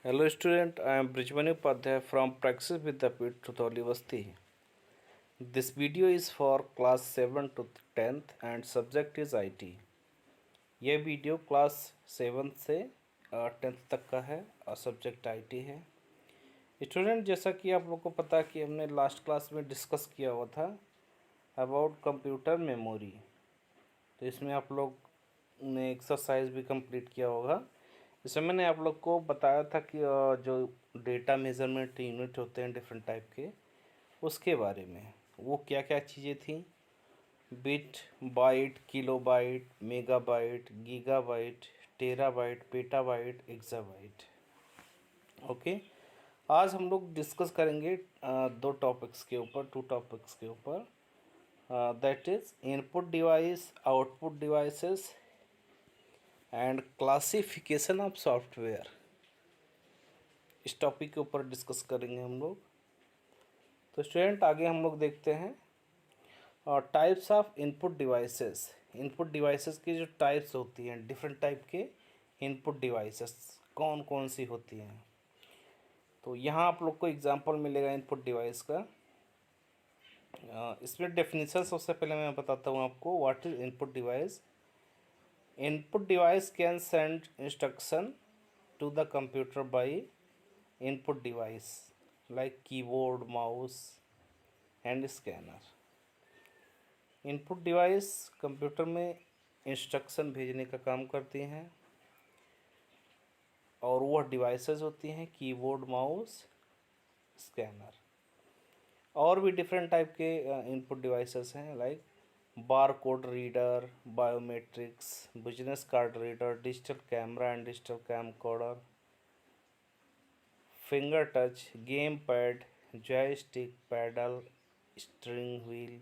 Hello student, I am Brijmani Upadhyay from Praxis Vidyapit, Tutholi Basti. This video is for class 7 to 10th and subject is IT. यह video class 7 से 10th तक का है और subject IT है। Student, जैसा कि आप लोग को पता है कि हमने लास्ट क्लास में डिस्कस किया हुआ था अबाउट कंप्यूटर मेमोरी, तो इसमें आप लोग ने एक्सरसाइज भी कंप्लीट किया होगा। इसमें मैंने आप लोग को बताया था कि जो डेटा मेज़रमेंट यूनिट होते हैं डिफरेंट टाइप के, उसके बारे में वो क्या क्या चीज़ें थी। Bit, byte, kilobyte, megabyte, gigabyte, terabyte, petabyte, exabyte. Okay, आज हम लोग डिस्कस करेंगे दो टॉपिक्स के ऊपर, टू टॉपिक्स के ऊपर, that is input device, output devices and classification of software. इस टॉपिक के ऊपर डिस्कस करेंगे हम लोग। तो स्टूडेंट, आगे हम लोग देखते हैं और types of input devices. Input devices की जो टाइप्स होती हैं, डिफरेंट टाइप के इनपुट डिवाइसेस कौन कौन सी होती हैं। तो यहाँ आप लोग को एग्जांपल मिलेगा इनपुट डिवाइस का। इसमें डेफिनेशन सबसे पहले मैं बताता हूँ आपको, what is input device. Input device can send instruction to the computer by input device like keyboard, mouse and scanner. Input device computer में इंस्ट्रक्शन भेजने का काम करती हैं और वह डिवाइसेस होती हैं कीबोर्ड, माउस, स्कैनर। और भी डिफरेंट टाइप के इनपुट डिवाइसेस हैं like bar code reader, biometrics, business card reader, digital camera and digital camcorder, finger touch, game pad, joystick, paddle, steering wheel,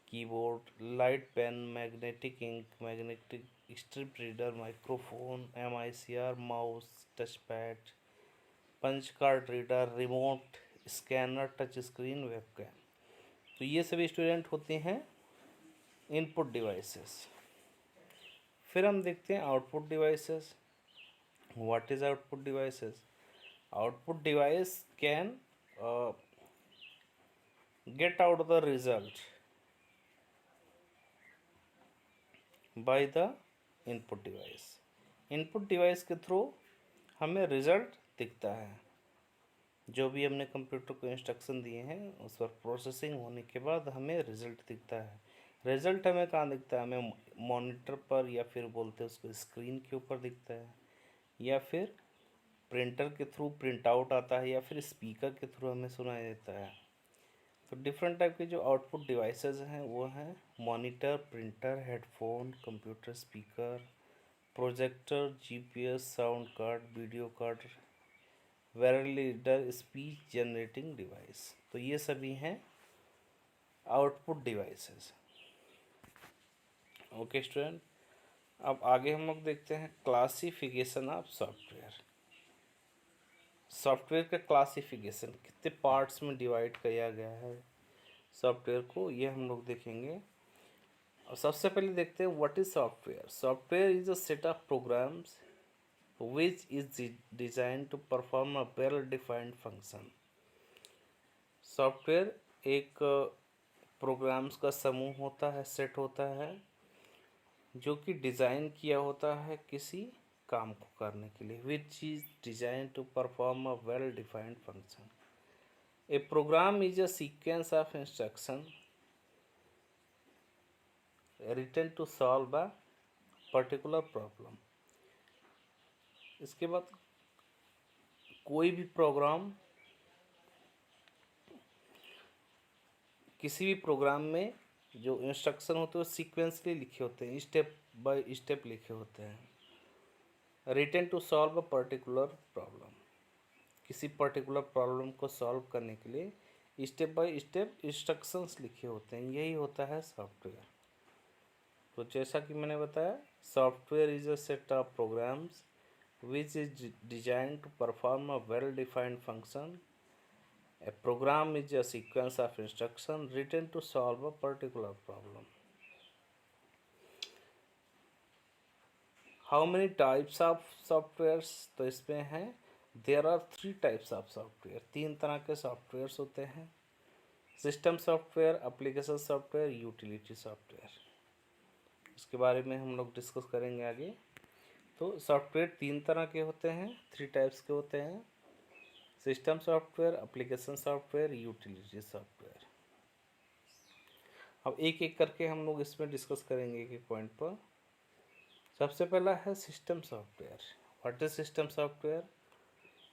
keyboard, light pen, magnetic ink, magnetic strip reader, microphone, MICR, mouse, touch pad, punch card reader, remote, scanner, touch screen, webcam. तो ये सभी student होते हैं input devices. फिर हम देखते हैं output devices. What is output devices? Output device can get out the result by the input device. Input device के थ्रू हमें रिज़ल्ट दिखता है। जो भी हमने कंप्यूटर को इंस्ट्रक्शन दिए हैं उस पर प्रोसेसिंग होने के बाद हमें रिज़ल्ट दिखता है। रिज़ल्ट हमें कहाँ दिखता है? हमें मॉनिटर पर, या फिर बोलते हैं उसको स्क्रीन के ऊपर दिखता है, या फिर प्रिंटर के थ्रू प्रिंट आउट आता है, या फिर स्पीकर के थ्रू हमें सुनाई देता है। तो डिफरेंट टाइप के जो आउटपुट डिवाइसेस हैं वो हैं monitor, printer, headphone, computer speaker, projector, GPS, sound card, video card, viral reader, speech generating device. तो ये सभी हैं आउटपुट डिवाइसेस। ओके स्टूडेंट, अब आगे हम लोग देखते हैं क्लासिफिकेशन ऑफ सॉफ्टवेयर। सॉफ्टवेयर का क्लासिफिकेशन, कितने पार्ट्स में डिवाइड किया गया है सॉफ्टवेयर को, ये हम लोग देखेंगे। और सबसे पहले देखते हैं what is software. Software is a set of programs which is design to perform a well defined function. Software एक प्रोग्राम्स का समूह होता है, सेट होता है, जो कि डिज़ाइन किया होता है किसी काम को करने के लिए। Which is design to perform a well defined function. A program is a sequence of instruction written to solve a particular problem. इसके बाद कोई भी प्रोग्राम, किसी भी प्रोग्राम में जो इंस्ट्रक्शन होते हैं वो सीक्वेंसली लिखे होते हैं, स्टेप बाय स्टेप लिखे होते हैं। Written to solve a particular problem, किसी पर्टिकुलर प्रॉब्लम को सॉल्व करने के लिए स्टेप बाय स्टेप इंस्ट्रक्शंस लिखे होते हैं। यही होता है सॉफ्टवेयर। तो जैसा कि मैंने बताया, software is a set of programs which is design to perform a well defined function. A program is a sequence of instruction written to solve a particular problem. How many types of softwares? तो इसमें हैं there are three types of software, तीन तरह के softwares होते हैं। System software, application software, utility software. इसके बारे में हम लोग डिस्कस करेंगे आगे। तो सॉफ्टवेयर तीन तरह के होते हैं, थ्री टाइप्स के होते हैं। System software, application software, utility software. अब एक एक करके हम लोग इसमें डिस्कस करेंगे एक एक पॉइंट पर। सबसे पहला है system software. What is system software?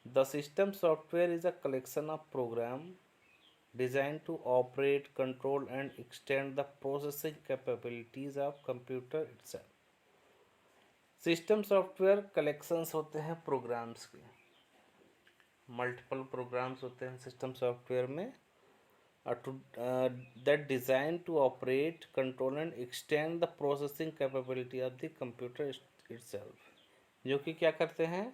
The system software is a collection of program designed to operate, control and extend the processing capabilities of computer itself. System software collections होते हैं programmes के, multiple programmes होते हैं system software में, that designed to operate, control and extend the processing capability of the computer itself, जो कि क्या करते हैं,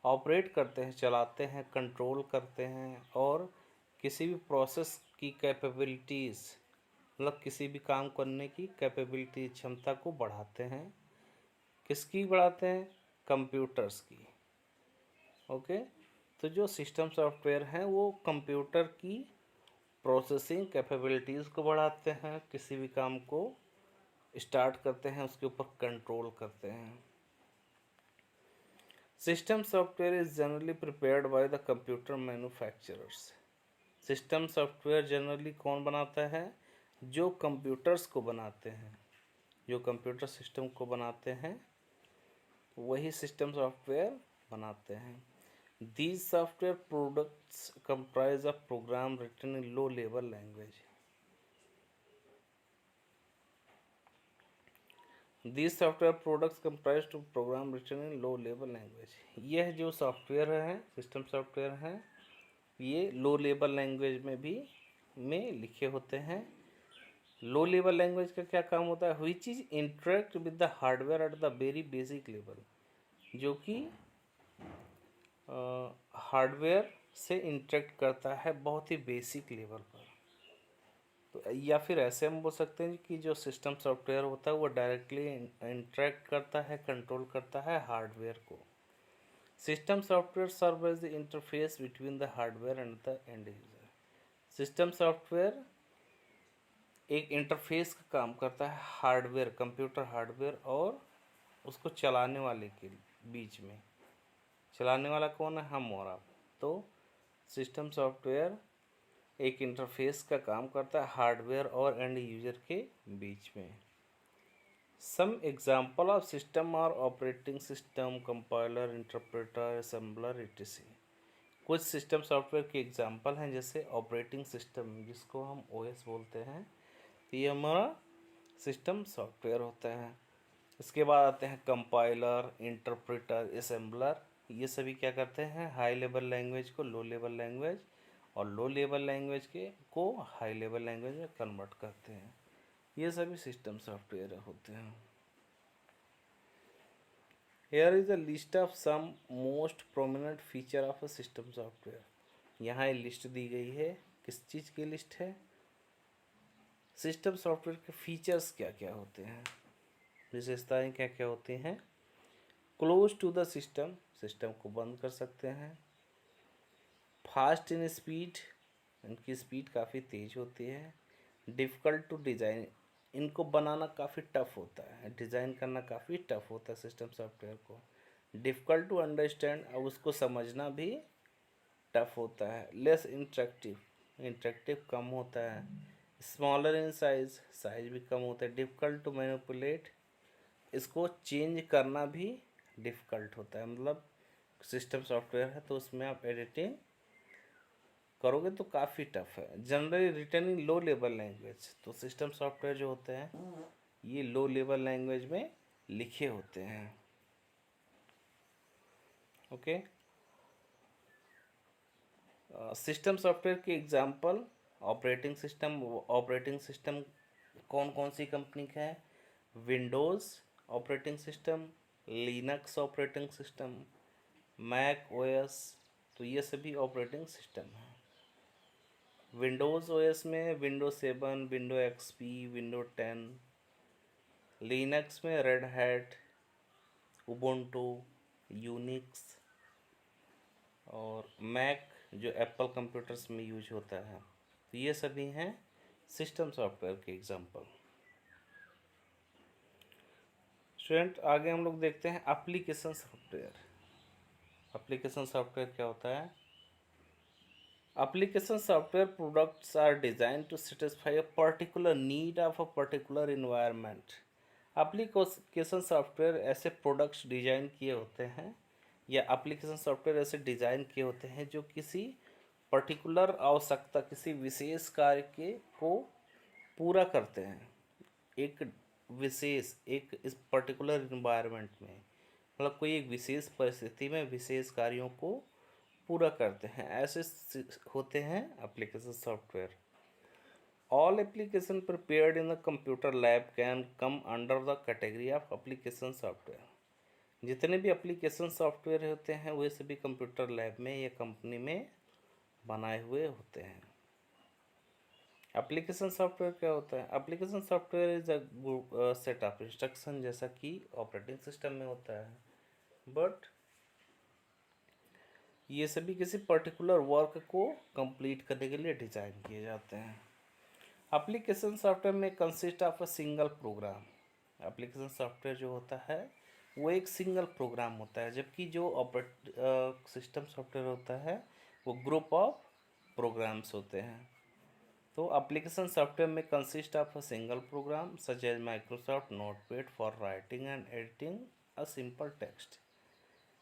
ऑपरेट करते हैं, चलाते हैं, कंट्रोल करते हैं और किसी भी प्रोसेस की कैपेबिलिटीज़, मतलब किसी भी काम करने की कैपेबिलिटी, क्षमता को बढ़ाते हैं। किसकी बढ़ाते हैं? कंप्यूटर्स की। ओके, तो जो सिस्टम सॉफ्टवेयर हैं वो कंप्यूटर की प्रोसेसिंग कैपेबिलिटीज़ को बढ़ाते हैं, किसी भी काम को स्टार्ट करते हैं, उसके ऊपर कंट्रोल करते हैं। System software is generally prepared by the computer manufacturers. System software generally कौन बनाता है? जो कंप्यूटर्स को बनाते हैं, जो कंप्यूटर सिस्टम को बनाते हैं वही सिस्टम सॉफ्टवेयर बनाते हैं। These software products comprise of program written in low level language. These software products comprise of program written in low level language. यह जो सॉफ्टवेयर है, सिस्टम सॉफ्टवेयर हैं, ये लो लेवल लैंग्वेज में भी में लिखे होते हैं। लो लेवल लैंग्वेज का क्या काम होता है? Which is interact with the hardware at the very basic level, जो कि हार्डवेयर से इंटरेक्ट करता है बहुत ही बेसिक लेवल पर। तो या फिर ऐसे हम बोल सकते हैं कि जो सिस्टम सॉफ्टवेयर होता है वो डायरेक्टली इंटरेक्ट करता है, कंट्रोल करता है हार्डवेयर को। System software serve as the interface between the hardware and the end user. System software एक इंटरफेस का काम करता है हार्डवेयर, कंप्यूटर हार्डवेयर और उसको चलाने वाले के बीच में। चलाने वाला कौन है? हम और आप। तो सिस्टम सॉफ्टवेयर एक इंटरफेस का काम करता है हार्डवेयर और एंड यूजर के बीच में। सम एग्जाम्पल ऑफ सिस्टम और operating system, compiler, interpreter, assembler, etc। कुछ सिस्टम सॉफ्टवेयर के एग्जाम्पल हैं, जैसे ऑपरेटिंग सिस्टम, जिसको हम ओएस बोलते हैं, तो ये हमारा सिस्टम सॉफ्टवेयर होता है। इसके बाद आते हैं कंपाइलर, इंटरप्रेटर, असेंबलर। ये सभी क्या करते हैं? हाई लेवल लैंग्वेज को लो लेवल लैंग्वेज और लो लेवल लैंग्वेज के को हाई लेवल लैंग्वेज में कन्वर्ट करते हैं। ये सभी सिस्टम सॉफ्टवेयर होते हैं। Here is a list of some most prominent feature of a system software. यहाँ ये लिस्ट दी गई है, किस चीज़ की लिस्ट है? सिस्टम सॉफ्टवेयर के फीचर्स क्या क्या होते हैं, विशेषताएं क्या क्या होती हैं। Close to the system, system को बंद कर सकते हैं। फास्ट इन स्पीड, इनकी स्पीड काफ़ी तेज़ होती है। डिफ़िकल्ट टू डिज़ाइन, इनको बनाना काफ़ी टफ होता है, डिज़ाइन करना काफ़ी टफ होता है सिस्टम सॉफ्टवेयर को। डिफ़िकल्ट टू अंडरस्टैंड, अब उसको समझना भी टफ होता है। लेस इंटरेक्टिव, इंटरेक्टिव कम होता है। स्मॉलर इन साइज, साइज भी कम होता है। डिफ़िकल्ट टू मैनिपुलेट, इसको चेंज करना भी डिफ़िकल्ट होता है। मतलब सिस्टम सॉफ्टवेयर है तो उसमें आप एडिटिंग करोगे तो काफ़ी टफ है। Generally written in low level language, तो सिस्टम सॉफ्टवेयर जो होते हैं ये लो लेवल लैंग्वेज में लिखे होते हैं। ओके, सिस्टम सॉफ्टवेयर के example, operating system. Operating system कौन कौन सी कंपनी का है? Windows operating system, Linux operating system, Mac OS, तो ये सभी ऑपरेटिंग सिस्टम हैं। विंडोज़ ओएस में Window 7, Window XP, Window 10। Linux में रेड हैट, उबुंटू, यूनिक्स। और मैक जो एप्पल कंप्यूटर्स में यूज होता है। तो ये सभी हैं सिस्टम सॉफ्टवेयर के एग्जांपल। स्टूडेंट आगे हम लोग देखते हैं एप्लीकेशन सॉफ्टवेयर। एप्लीकेशन सॉफ्टवेयर क्या होता है? Application software products are design to satisfy a particular need of a particular environment. Application software ऐसे प्रोडक्ट्स डिजाइन किए होते हैं या एप्लीकेशन सॉफ्टवेयर ऐसे डिजाइन किए होते हैं जो किसी पर्टिकुलर आवश्यकता, किसी विशेष कार्य के को पूरा करते हैं एक विशेष एक इस पर्टिकुलर इन्वायरमेंट में, मतलब कोई एक विशेष परिस्थिति में विशेष कार्यों को पूरा करते हैं, ऐसे होते हैं application software. All application prepared in the computer lab can come under the category of application software. जितने भी एप्लीकेशन सॉफ्टवेयर होते हैं वे सभी कंप्यूटर लैब में या कंपनी में बनाए हुए होते हैं। एप्लीकेशन सॉफ्टवेयर क्या होता है? Application software is a set of instruction, जैसा कि ऑपरेटिंग सिस्टम में होता है, बट ये सभी किसी पर्टिकुलर वर्क को कंप्लीट करने के लिए डिज़ाइन किए जाते हैं। एप्लीकेशन सॉफ्टवेयर में consist of a single program. Application software जो होता है वो एक सिंगल प्रोग्राम होता है, जबकि जो सिस्टम सॉफ्टवेयर होता है वो ग्रुप ऑफ प्रोग्राम्स होते हैं। तो एप्लीकेशन सॉफ्टवेयर में consist of a single program such as Microsoft Notepad for writing and editing a simple text.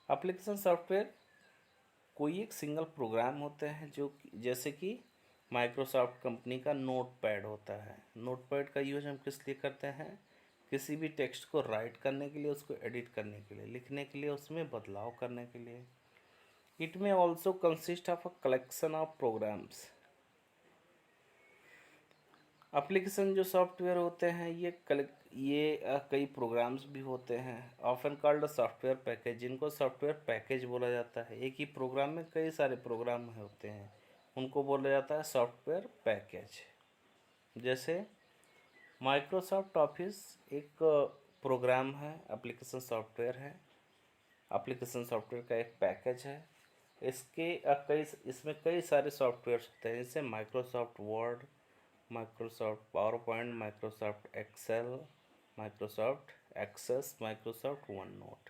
Application software कोई एक सिंगल प्रोग्राम होते हैं जो जैसे कि माइक्रोसॉफ्ट कंपनी का नोटपैड होता है। नोटपैड का यूज हम किस लिए करते हैं? किसी भी टेक्स्ट को राइट करने के लिए, उसको एडिट करने के लिए, लिखने के लिए, उसमें बदलाव करने के लिए। It may also consist of a collection of programs. Application जो सॉफ्टवेयर होते हैं ये कई प्रोग्राम्स भी होते हैं, ऑफन कॉल्ड सॉफ्टवेयर पैकेज, जिनको सॉफ्टवेयर पैकेज बोला जाता है। एक ही प्रोग्राम में कई सारे प्रोग्राम होते हैं, उनको बोला जाता है सॉफ्टवेयर पैकेज। जैसे माइक्रोसॉफ्ट ऑफिस एक प्रोग्राम है, एप्लीकेशन सॉफ्टवेयर है, एप्लीकेशन सॉफ्टवेयर का एक पैकेज है। इसमें कई सारे सॉफ्टवेयर होते हैं, जैसे Microsoft Word, Microsoft PowerPoint, Microsoft Excel, Microsoft Access, Microsoft OneNote,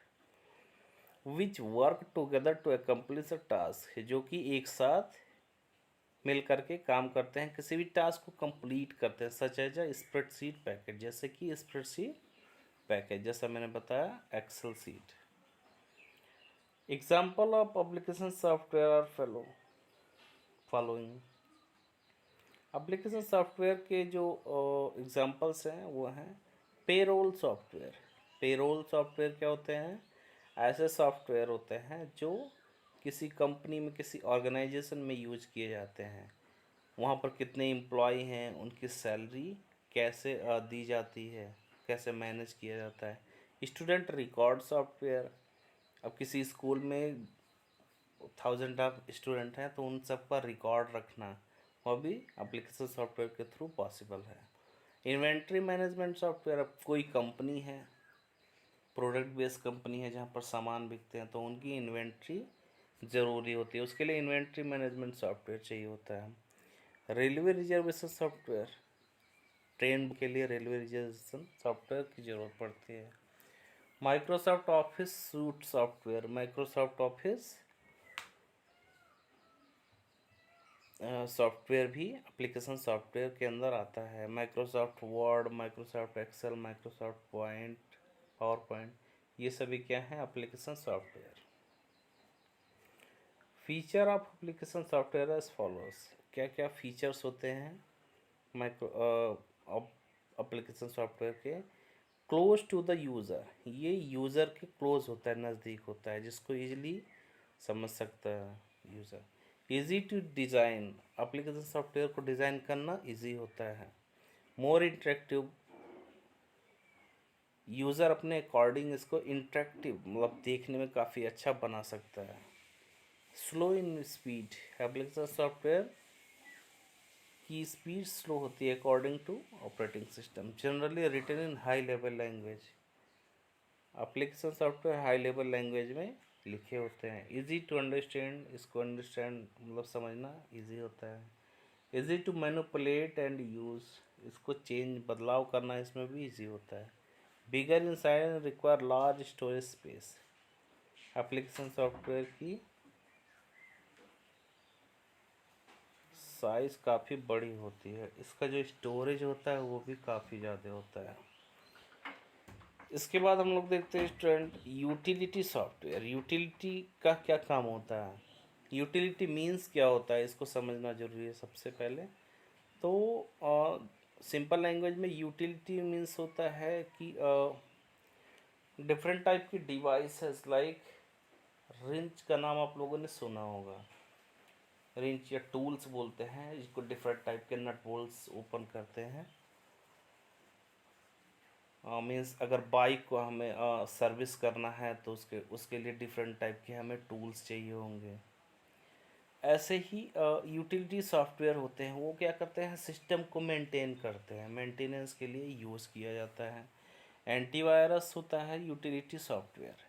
which work together to accomplish a task, जो कि एक साथ मिल करके काम करते हैं, किसी भी टास्क को कंप्लीट करते हैं। Such as a spreadsheet package, जैसे कि स्प्रेडशीट पैकेज, जैसा मैंने बताया Excel sheet. Example of application software are following. Application software के जो एग्जांपल्स हैं वो हैं पेरोल सॉफ्टवेयर। पेरोल सॉफ्टवेयर क्या होते हैं? ऐसे सॉफ्टवेयर होते हैं जो किसी कंपनी में, किसी ऑर्गेनाइजेशन में यूज किए जाते हैं। वहाँ पर कितने एम्प्लॉय हैं, उनकी सैलरी कैसे दी जाती है, कैसे मैनेज किया जाता है। स्टूडेंट रिकॉर्ड सॉफ्टवेयर, अब किसी स्कूल में 1000 ऑफ स्टूडेंट हैं तो उन सब का रिकॉर्ड रखना वो भी एप्लीकेशन सॉफ्टवेयर के थ्रू पॉसिबल है। इन्वेंट्री मैनेजमेंट सॉफ्टवेयर, अब कोई कंपनी है, प्रोडक्ट बेस्ड कंपनी है जहाँ पर सामान बिकते हैं, तो उनकी इन्वेंट्री ज़रूरी होती है, उसके लिए इन्वेंट्री मैनेजमेंट सॉफ्टवेयर चाहिए होता है। रेलवे रिजर्वेशन सॉफ्टवेयर, ट्रेन के लिए रेलवे रिजर्वेशन सॉफ्टवेयर की ज़रूरत पड़ती है। Microsoft Office suite software, Microsoft Office software भी एप्लीकेशन सॉफ्टवेयर के अंदर आता है। Microsoft Word, Microsoft Excel, Microsoft PowerPoint, ये सभी क्या हैं? Application software. Feature of application software as follows. क्या क्या फीचर्स होते हैं एप्लीकेशन सॉफ्टवेयर के? क्लोज टू द यूज़र, ये यूज़र के क्लोज होता है, नज़दीक होता है, जिसको ईजिली समझ सकता है user. Easy to design, application software को डिज़ाइन करना इजी होता है। मोर इंटरेक्टिव, यूज़र अपने अकॉर्डिंग इसको इंटरेक्टिव मतलब देखने में काफ़ी अच्छा बना सकता है। Slow in speed, application software की स्पीड स्लो होती है according to operating system. Generally written in high level language, application software high level language में लिखे होते हैं। इजी टू अंडरस्टैंड, इसको अंडरस्टैंड मतलब समझना इजी होता है। Easy to manipulate and use, इसको चेंज बदलाव करना इसमें भी इजी होता है। Bigger in size require large storage space, application software की साइज़ काफ़ी बड़ी होती है, इसका जो स्टोरेज होता है वो भी काफ़ी ज़्यादा होता है। इसके बाद हम लोग देखते हैं स्टूडेंट यूटिलिटी सॉफ्टवेयर। यूटिलिटी का क्या काम होता है, यूटिलिटी मीन्स क्या होता है, इसको समझना जरूरी है सबसे पहले। तो सिंपल लैंग्वेज में यूटिलिटी मीन्स होता है कि डिफरेंट टाइप की डिवाइसेस लाइक रिंच का नाम आप लोगों ने सुना होगा। रिंच या टूल्स बोलते हैं जिसको डिफरेंट टाइप के नट बोल्ट्स ओपन करते हैं। मीन्स अगर बाइक को हमें सर्विस करना है तो उसके लिए डिफरेंट टाइप के हमें टूल्स चाहिए होंगे। ऐसे ही यूटिलिटी सॉफ्टवेयर होते हैं, वो क्या करते हैं, सिस्टम को मेंटेन करते हैं, मेंटेनेंस के लिए यूज़ किया जाता है। एंटीवायरस होता है यूटिलिटी सॉफ्टवेयर।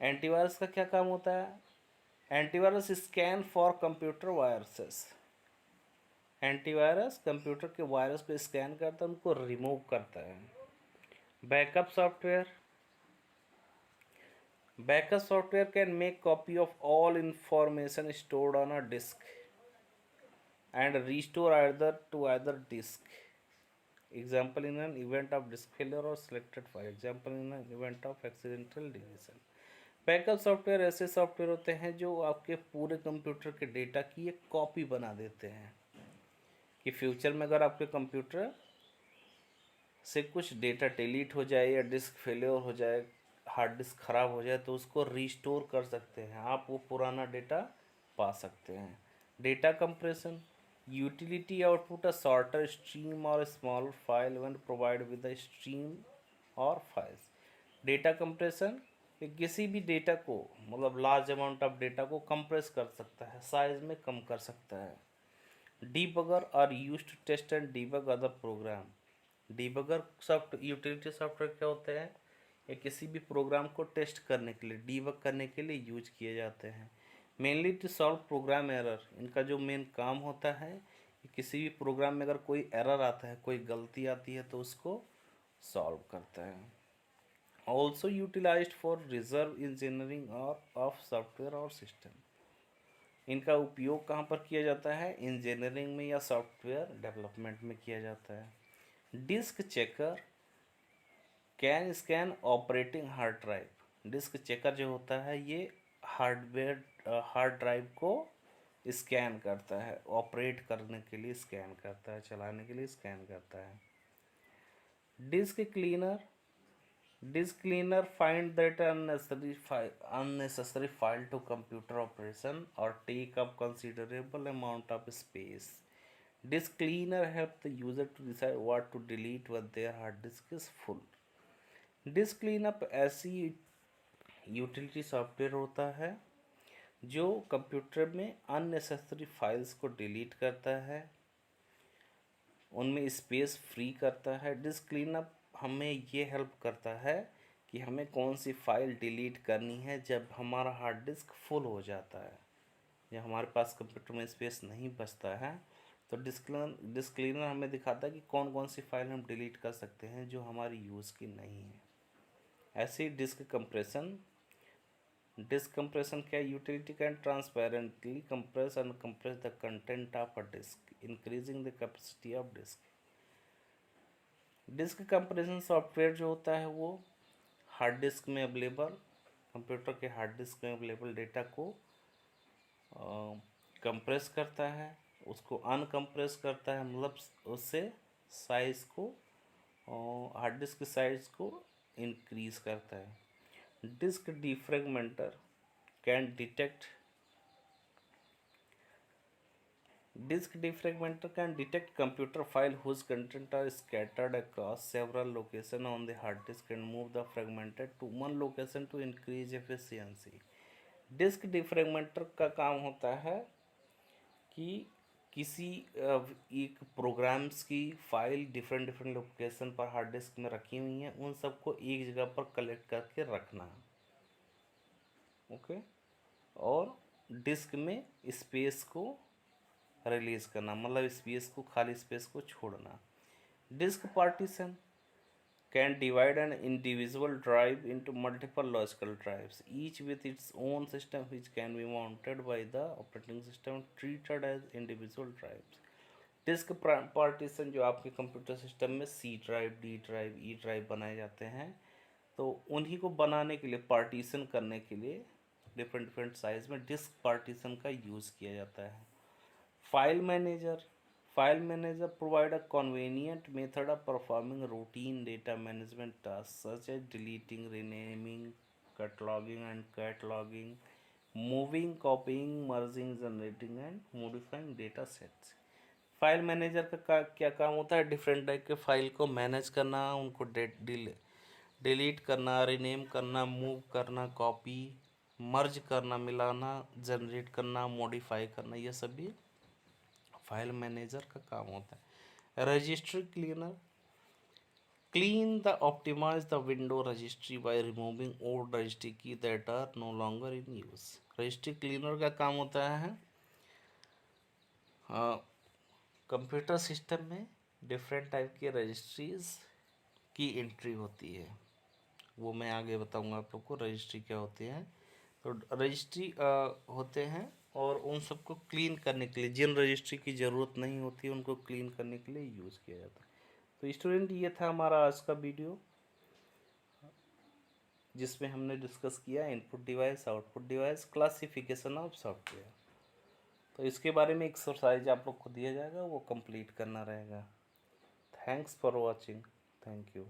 एंटीवायरस का क्या काम होता है, antivirus scan for computer viruses. Antivirus computer के वायरस को स्कैन करता है, उनको रिमूव करता है। Backup software, backup software can make copy of all information stored on a disk and restore either to either disk. Example in an event of disk failure or selected file. Example in an event of accidental deletion. Backup software ऐसे software होते हैं जो आपके पूरे computer के data की एक copy बना देते हैं कि फ्यूचर में अगर आपके कंप्यूटर से कुछ डेटा डिलीट हो जाए या डिस्क फेलियर हो जाए, हार्ड डिस्क ख़राब हो जाए, तो उसको रीस्टोर कर सकते हैं, आप वो पुराना डेटा पा सकते हैं। Data compression, utility output a shorter stream or small file when provide with a stream or files. Data compression, ये किसी भी डेटा को मतलब लार्ज अमाउंट ऑफ डेटा को कंप्रेस कर सकता है, साइज में कम कर सकता है। Debugger are used to test and debug other program. Debugger utility software क्या होते हैं, ये किसी भी प्रोग्राम को टेस्ट करने के लिए, डीबग करने के लिए यूज किए जाते हैं। Mainly to solve program error, इनका जो मेन काम होता है कि किसी भी प्रोग्राम में अगर कोई एरर आता है, कोई गलती आती है, तो उसको सॉल्व करता है। Also utilized for reverse engineering और ऑफ सॉफ्टवेयर और सिस्टम। इनका उपयोग कहाँ पर किया जाता है, इंजीनियरिंग में या सॉफ्टवेयर डेवलपमेंट में किया जाता है। Disk checker can scan operating hard drive. Disk checker जो होता है ये हार्ड ड्राइव को स्कैन करता है, ऑपरेट करने के लिए स्कैन करता है, चलाने के लिए स्कैन करता है। Disk cleaner, disk cleaner find that unnecessary file to computer operation or take up considerable amount of space. Disk cleaner help the user to decide what to delete when their hard disk is full. Disc cleanup ऐसी utility software होता है जो computer में unnecessary files को delete करता है, उनमें space free करता है। डिस्क क्लीनअप हमें ये हेल्प करता है कि हमें कौन सी फ़ाइल डिलीट करनी है जब हमारा हार्ड डिस्क फुल हो जाता है या हमारे पास कंप्यूटर में स्पेस नहीं बचता है, तो डिस्क क्लीनर हमें दिखाता है कि कौन कौन सी फाइल हम डिलीट कर सकते हैं जो हमारी यूज़ की नहीं है। ऐसे ही डिस्क कंप्रेशन, डिस्क कंप्रेशन क्या, utility can transparently compress and compress the content of a disk increasing the capacity of disk. Disk compression software जो होता है वो हार्ड डिस्क में अवेलेबल, कंप्यूटर के हार्ड डिस्क में अवेलेबल डेटा को compress करता है, उसको अनकम्प्रेस करता है, मतलब उससे साइज़ को, हार्ड डिस्क की साइज़ को इंक्रीज करता है। Disc defragmenter can detect, disk defragmenter can detect computer file whose content are scattered across several locations on the hard disk and move the fragmented to one location to increase efficiency. Disc defragmenter का काम होता है कि किसी एक programmes की file different different location पर hard disk में रखी हुई हैं, उन सबको एक जगह पर कलेक्ट करके रखना। ओके, और डिस्क में स्पेस को रिलीज करना, मतलब स्पेस को, खाली स्पेस को छोड़ना। Disk partition can divide an individual drive into multiple logical drives, each with its own system, which can be mounted by the operating system, treated as individual drives. Disk partition जो आपके computer system में C drive, D drive, E drive बनाए जाते हैं, तो उन्हीं को बनाने के लिए, पार्टीशन करने के लिए डिफरेंट डिफरेंट साइज में डिस्क पार्टीशन का यूज़ किया जाता है। File manager provide a convenient method of performing routine data management tasks such as deleting, renaming, cataloging, moving, copying, merging, generating and modifying data sets. File manager का क्या काम होता है? डिफरेंट टाइप के फाइल को मैनेज करना, उनको delete करना, रीनेम करना, मूव करना, कॉपी, मर्ज करना, मिलाना, जनरेट करना, मॉडिफाई करना, ये सभी फाइल मैनेजर का काम होता है। Registry cleaner clean the optimize the window registry by removing old registry key that are no longer in use। Registry cleaner का काम होता है कंप्यूटर सिस्टम में डिफरेंट टाइप की रजिस्ट्रीज की एंट्री होती है, वो मैं आगे बताऊंगा आप लोग को रजिस्ट्री क्या होती है। तो रजिस्ट्री होते हैं और उन सबको क्लीन करने के लिए, जिन रजिस्ट्री की ज़रूरत नहीं होती उनको क्लीन करने के लिए यूज़ किया जाता है। तो स्टूडेंट, ये था हमारा आज का वीडियो, जिसमें हमने डिस्कस किया input device, output device, classification of software. तो इसके बारे में एक्सरसाइज आप लोग को दिया जाएगा, वो कंप्लीट करना रहेगा। Thanks for watching. Thank you.